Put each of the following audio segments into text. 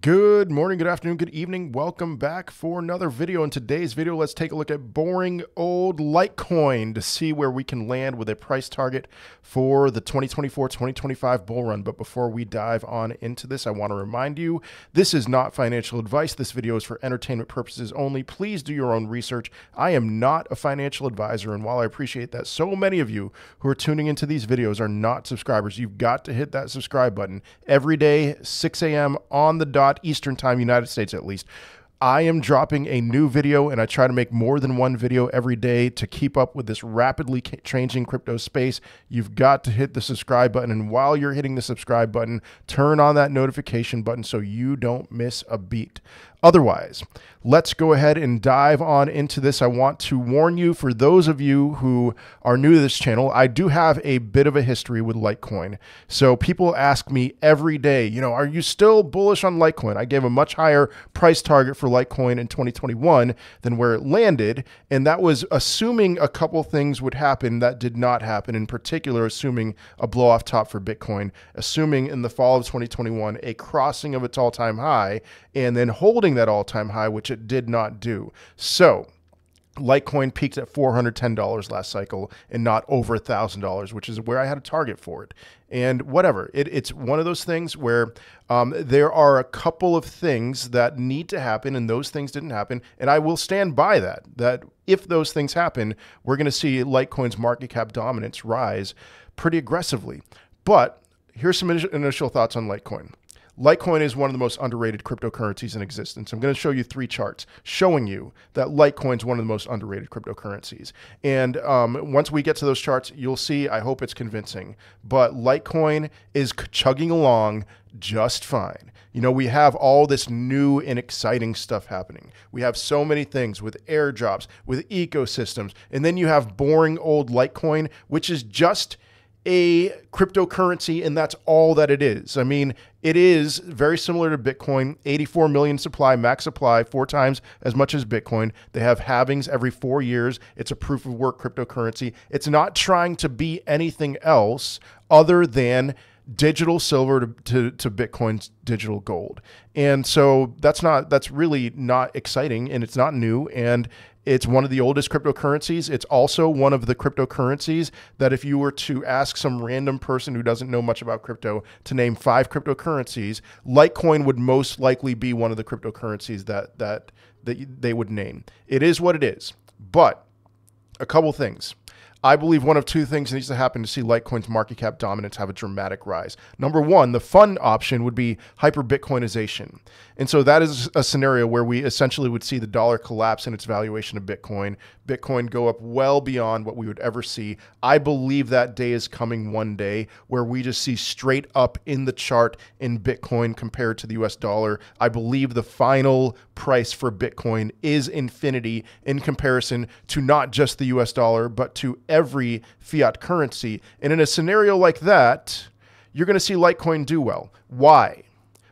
Good morning, good afternoon, good evening. Welcome back for another video. In today's video, let's take a look at boring old Litecoin to see where we can land with a price target for the 2024-2025 bull run. But before we dive on into this, I want to remind you, this is not financial advice. This video is for entertainment purposes only. Please do your own research. I am not a financial advisor, and while I appreciate that so many of you who are tuning into these videos are not subscribers, you've got to hit that subscribe button every day, 6 a.m. on the dot. Eastern time, United States at least. I am dropping a new video, and I try to make more than one video every day to keep up with this rapidly changing crypto space. You've got to hit the subscribe button, and while you're hitting the subscribe button, turn on that notification button so you don't miss a beat. Otherwise, let's go ahead and dive on into this. I want to warn you, for those of you who are new to this channel, I do have a bit of a history with Litecoin. So people ask me every day, are you still bullish on Litecoin? I gave a much higher price target for Litecoin in 2021 than where it landed, and that was assuming a couple things would happen that did not happen, in particular assuming a blow off top for Bitcoin, assuming in the fall of 2021 a crossing of its all-time high, and then holding that all-time high, which it did not do. So Litecoin peaked at $410 last cycle and not over $1,000, which is where I had a target for it. And whatever, it's one of those things where there are a couple of things that need to happen, and those things didn't happen. And I will stand by that if those things happen, we're going to see Litecoin's market cap dominance rise pretty aggressively. But here's some initial thoughts on Litecoin. Litecoin is one of the most underrated cryptocurrencies in existence. I'm going to show you 3 charts showing you that Litecoin is one of the most underrated cryptocurrencies. And once we get to those charts, you'll see, I hope it's convincing, but Litecoin is chugging along just fine. We have all this new and exciting stuff happening. We have so many things with airdrops, with ecosystems, and then you have boring old Litecoin, which is just a cryptocurrency, and that's all that it is. I mean, it is very similar to Bitcoin, 84 million supply, max supply, 4 times as much as Bitcoin. They have halvings every 4 years. It's a proof of work cryptocurrency. It's not trying to be anything else other than digital silver to Bitcoin's digital gold. And so that's really not exciting, and it's not new, and it's one of the oldest cryptocurrencies. It's also one of the cryptocurrencies that if you were to ask some random person who doesn't know much about crypto to name 5 cryptocurrencies, Litecoin would most likely be one of the cryptocurrencies that they would name. It is what it is. But a couple things. I believe one of 2 things needs to happen to see Litecoin's market cap dominance have a dramatic rise. Number 1, the fun option would be hyper-Bitcoinization. And so that is a scenario where we essentially would see the dollar collapse in its valuation of Bitcoin, Bitcoin go up well beyond what we would ever see. I believe that day is coming one day where we just see straight up in the chart in Bitcoin compared to the US dollar. I believe the final price for Bitcoin is infinity in comparison to not just the US dollar, but to every fiat currency. And in a scenario like that, you're going to see Litecoin do well. Why?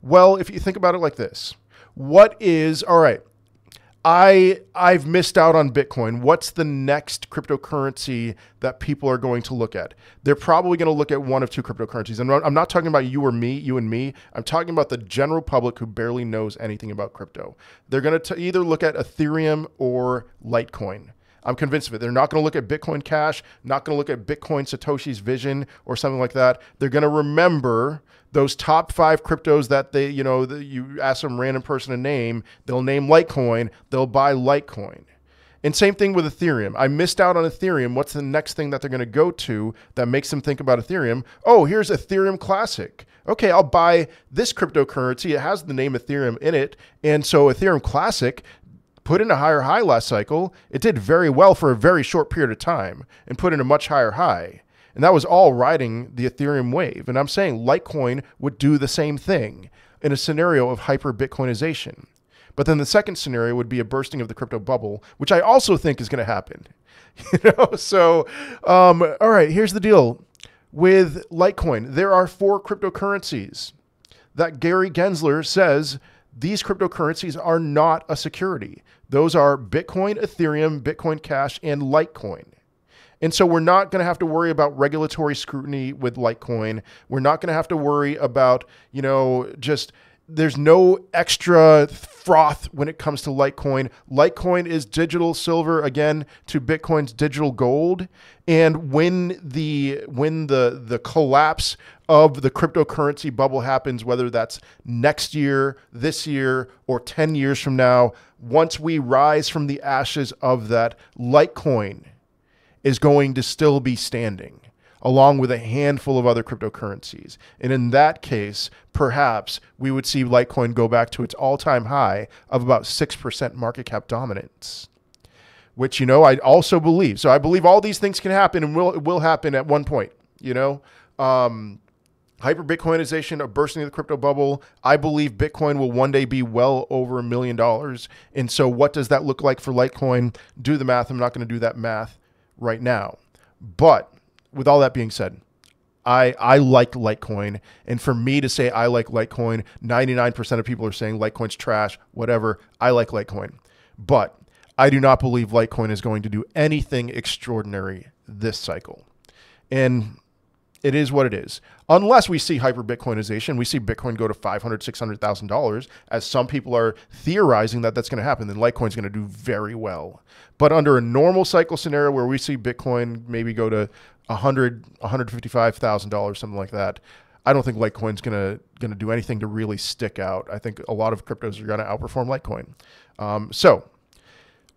Well, if you think about it like this, all right, I've missed out on Bitcoin. What's the next cryptocurrency that people are going to look at? They're probably going to look at one of 2 cryptocurrencies. And I'm not talking about you and me. I'm talking about the general public who barely knows anything about crypto. They're going to either look at Ethereum or Litecoin. I'm convinced of it. They're not going to look at Bitcoin Cash, not going to look at Bitcoin Satoshi's vision or something like that. They're going to remember those top 5 cryptos that you ask some random person to name, they'll name Litecoin, they'll buy Litecoin. And same thing with Ethereum. I missed out on Ethereum. What's the next thing that they're going to go to that makes them think about Ethereum? Oh, here's Ethereum Classic. Okay, I'll buy this cryptocurrency. It has the name Ethereum in it. And so Ethereum Classic put in a higher high last cycle. It did very well for a very short period of time and put in a much higher high. And that was all riding the Ethereum wave. And I'm saying Litecoin would do the same thing in a scenario of hyper-Bitcoinization. But then the second scenario would be a bursting of the crypto bubble, which I also think is going to happen. So, all right, here's the deal. With Litecoin, there are 4 cryptocurrencies that Gary Gensler says these cryptocurrencies are not a security. Those are Bitcoin, Ethereum, Bitcoin Cash, and Litecoin. And so we're not going to have to worry about regulatory scrutiny with Litecoin. We're not going to have to worry about, just there's no extra froth when it comes to Litecoin. Litecoin is digital silver, again, to Bitcoin's digital gold. And when the collapse of the cryptocurrency bubble happens, whether that's next year, this year, or 10 years from now, once we rise from the ashes of that, Litecoin is going to still be standing, along with a handful of other cryptocurrencies. And in that case, perhaps we would see Litecoin go back to its all-time high of about 6% market cap dominance, which, I also believe. So I believe all these things can happen and will happen at one point, Hyper-Bitcoinization, a bursting of the crypto bubble. I believe Bitcoin will one day be well over $1 million. And so what does that look like for Litecoin? Do the math. I'm not going to do that math right now. But with all that being said, I like Litecoin. And for me to say I like Litecoin, 99% of people are saying Litecoin's trash, whatever. I like Litecoin. But I do not believe Litecoin is going to do anything extraordinary this cycle. And it is what it is. Unless we see hyper-Bitcoinization, we see Bitcoin go to $500,000, $600,000, as some people are theorizing that that's going to happen, then Litecoin's going to do very well. But under a normal cycle scenario where we see Bitcoin maybe go to $100,000, $155,000, something like that, I don't think Litecoin's going to do anything to really stick out. I think a lot of cryptos are going to outperform Litecoin. So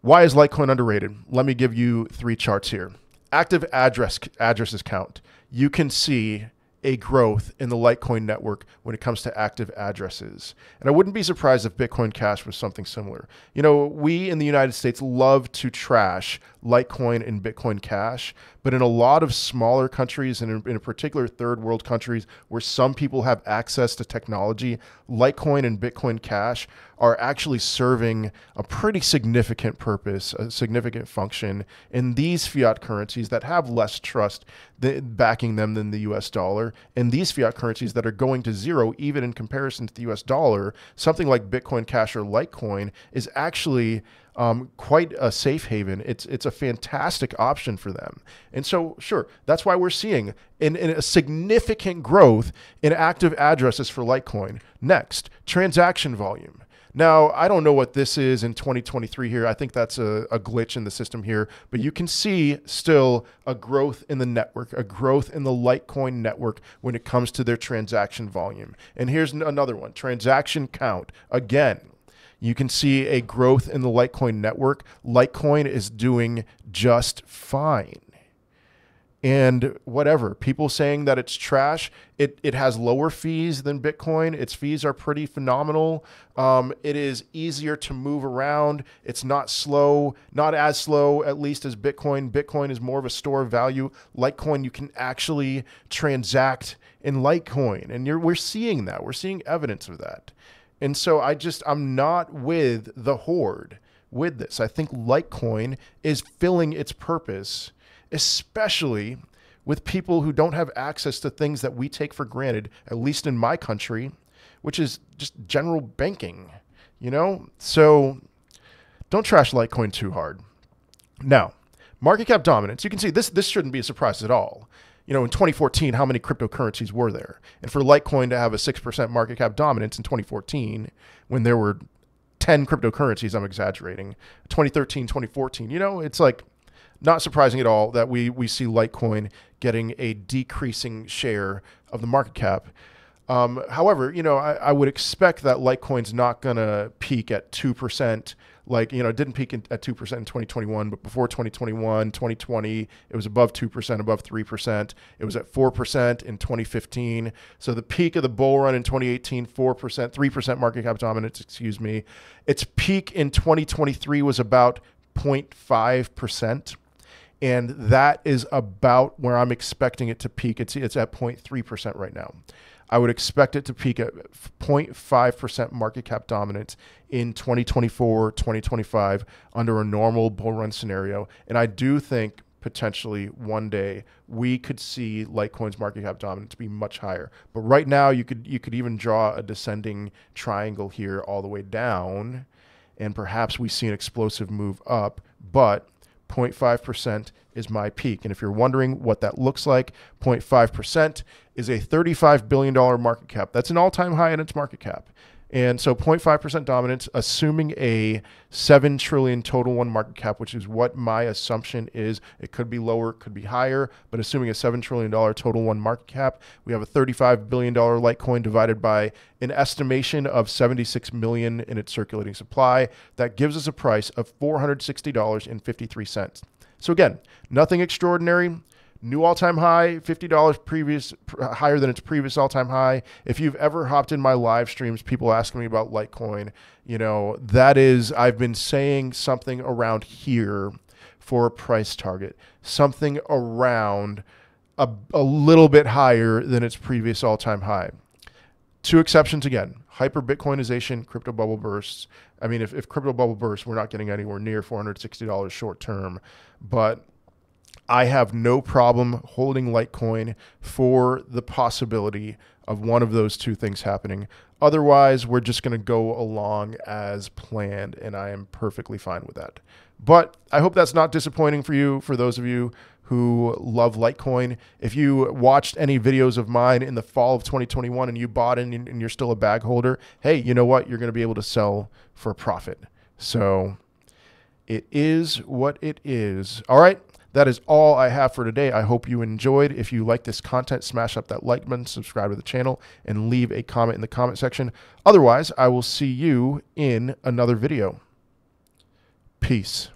why is Litecoin underrated? Let me give you 3 charts here. Active addresses count. You can see a growth in the Litecoin network when it comes to active addresses. And I wouldn't be surprised if Bitcoin Cash was something similar. We in the United States love to trash Litecoin and Bitcoin Cash, but in a lot of smaller countries, and in particular third world countries where some people have access to technology, Litecoin and Bitcoin Cash are actually serving a pretty significant purpose, a significant function in these fiat currencies that have less trust backing them than the US dollar, and these fiat currencies that are going to zero even in comparison to the US dollar. Something like Bitcoin Cash or Litecoin is actually quite a safe haven. It's a fantastic option for them. And so, sure, that's why we're seeing in a significant growth in active addresses for Litecoin. Next, transaction volume. Now, I don't know what this is in 2023 here. I think that's a glitch in the system here, but you can see still a growth in the network, a growth in the Litecoin network when it comes to their transaction volume. And here's another one, transaction count. Again, you can see a growth in the Litecoin network. Litecoin is doing just fine. And whatever, people saying that it's trash, it has lower fees than Bitcoin. Its fees are pretty phenomenal. It is easier to move around. It's not slow, not as slow, at least as Bitcoin. Bitcoin is more of a store of value. Litecoin, you can actually transact in Litecoin. And we're seeing that. We're seeing evidence of that. And so I'm not with the horde with this. I think Litecoin is filling its purpose, especially with people who don't have access to things that we take for granted, at least in my country, which is just general banking, So don't trash Litecoin too hard. Now, market cap dominance. You can see this shouldn't be a surprise at all. In 2014, how many cryptocurrencies were there? And for Litecoin to have a 6% market cap dominance in 2014, when there were 10 cryptocurrencies, I'm exaggerating, 2013, 2014, it's like not surprising at all that we see Litecoin getting a decreasing share of the market cap. However, I would expect that Litecoin's not going to peak at 2%. It didn't peak at 2% in 2021, but before 2021, 2020, it was above 2%, above 3%. It was at 4% in 2015. So the peak of the bull run in 2018, 4%, 3% market cap dominance, excuse me. Its peak in 2023 was about 0.5%. And that is about where I'm expecting it to peak. It's at 0.3% right now. I would expect it to peak at 0.5% market cap dominance in 2024, 2025 under a normal bull run scenario. And I do think potentially one day we could see Litecoin's market cap dominance be much higher. But right now you could even draw a descending triangle here all the way down, and perhaps we see an explosive move up, but 0.5% is my peak. And if you're wondering what that looks like, 0.5% is a $35 billion market cap. That's an all-time high in its market cap. And so 0.5% dominance, assuming a 7 trillion total one market cap, which is what my assumption is. It could be lower, it could be higher, but assuming a $7 trillion total one market cap, we have a $35 billion Litecoin divided by an estimation of 76 million in its circulating supply. That gives us a price of $460.53. So again, nothing extraordinary. New all-time high, $50 higher than its previous all-time high. If you've ever hopped in my live streams, people asking me about Litecoin, you know, that is, I've been saying something around here for a price target, something around a little bit higher than its previous all-time high. Two exceptions again, hyper Bitcoinization, crypto bubble bursts. I mean, if crypto bubble bursts, we're not getting anywhere near $460 short term, but I have no problem holding Litecoin for the possibility of one of those two things happening. Otherwise, we're just going to go along as planned, and I am perfectly fine with that. But I hope that's not disappointing for you, for those of you who love Litecoin. If you watched any videos of mine in the fall of 2021 and you bought in and you're still a bag holder, hey, you know what? You're going to be able to sell for a profit. So it is what it is. All right. That is all I have for today. I hope you enjoyed. If you like this content, smash up that like button, subscribe to the channel, and leave a comment in the comment section. Otherwise, I will see you in another video. Peace.